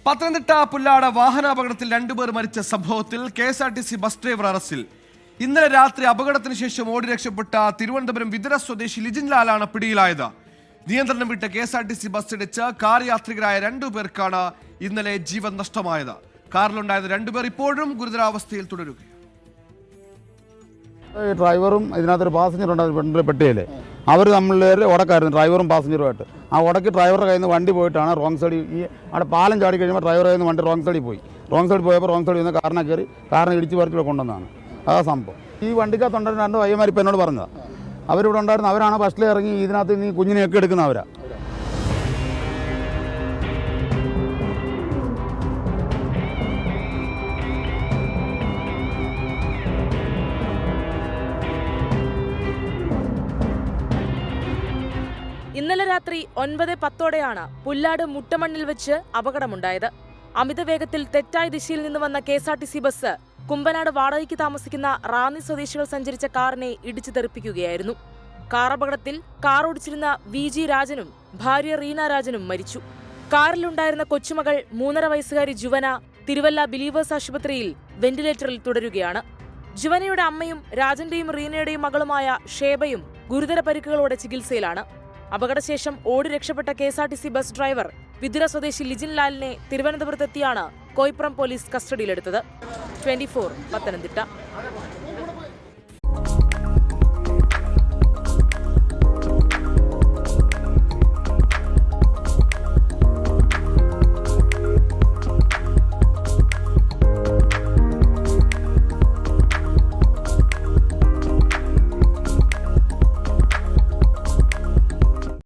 പത്തനംതിട്ട പുല്ലാട് വാഹനാപകടത്തിൽ 2 പേർ മരിച്ച സംഭവത്തിൽ KSRTC ബസ് ഡ്രൈവർ അറസ്റ്റിൽ. ഇന്നലെ രാത്രി അപകടത്തിന് ശേഷം ഓടി രക്ഷപ്പെട്ട തിരുവനന്തപുരം വിതുര സ്വദേശി ലിജിൻ ലാലാണ് പിടിയിലായത്. നിയന്ത്രണം വിട്ട KSRTC ബസ് ഇടിച്ച് കാർ യാത്രികരായ 2 പേർക്കാണ് ഇന്നലെ ജീവൻ നഷ്ടമായത്. കാറിലുണ്ടായത് 2 പേർ ഇപ്പോഴും ഗുരുതരാവസ്ഥയിൽ തുടരുകയാണ്. ഡ്രൈവറും ഇതിനകത്തൊരു പാസഞ്ചർ ഉണ്ടായിരുന്നു പെട്ടിയില്ലേ, അവർ തമ്മിൽ ഉടക്കായിരുന്നു ഡ്രൈവറും പാസഞ്ചറുമായിട്ട്. ആ ഉടക്കി ഡ്രൈവറുടെ കയ്യിൽ നിന്ന് വണ്ടി പോയിട്ടാണ് റോങ് സൈഡിൽ അവിടെ പാലം ചാടി കഴിയുമ്പോൾ ഡ്രൈവറുടെ കയ്യിൽ നിന്ന് വണ്ടി റോങ് സൈഡിൽ പോയി. റോങ് സൈഡിൽ പോയപ്പോൾ റോങ് സൈഡിൽ നിന്ന് കാറിനെ കയറി കാറിനെ ഇടിച്ച് പറിച്ചിവിടെ കൊണ്ടുവന്നതാണ് ആ സംഭവം. ഈ വണ്ടിക്കകത്തുണ്ടായിരുന്ന 2 പയ്യന്മാർ ഇപ്പം എന്നോട് പറഞ്ഞതാണ്. അവരിവിടെ ഉണ്ടായിരുന്ന അവരാണ് ബസ്സിൽ ഇറങ്ങി ഇതിനകത്ത് നീ കുഞ്ഞിനെയൊക്കെ എടുക്കുന്നവരാ. ഇന്നലെ രാത്രി 9:10 പുല്ലാട് മുട്ടമണ്ണിൽ വെച്ച് അപകടമുണ്ടായത്. അമിത വേഗത്തിൽ തെറ്റായ ദിശയിൽ നിന്ന് വന്ന KSRTC ബസ് കുമ്പനാട് വാടകയ്ക്ക് താമസിക്കുന്ന റാന്നി സ്വദേശികൾ സഞ്ചരിച്ച കാറിനെ ഇടിച്ചു തെറിപ്പിക്കുകയായിരുന്നു. കാർ അപകടത്തിൽ കാർ ഓടിച്ചിരുന്ന VG രാജനും ഭാര്യ റീന രാജനും മരിച്ചു. കാറിലുണ്ടായിരുന്ന കൊച്ചുമകൾ 3.5 വയസ്സുകാരി ജുവന തിരുവല്ല ബിലീവേഴ്സ് ആശുപത്രിയിൽ വെന്റിലേറ്ററിൽ തുടരുകയാണ്. ജുവനയുടെ അമ്മയും രാജന്റെയും റീനയുടെയും മകളുമായ ഷേബയും ഗുരുതര പരിക്കുകളോടെ ചികിത്സയിലാണ്. അപകടശേഷം ഓടി രക്ഷപ്പെട്ട KSRTC ബസ് ഡ്രൈവർ വിതുര സ്വദേശി ലിജിൻ ലാലിനെ തിരുവനന്തപുരത്തെത്തിയാണ് കോയിപ്പുറം പോലീസ് കസ്റ്റഡിയിലെടുത്തത്. 24 പത്തനംതിട്ട.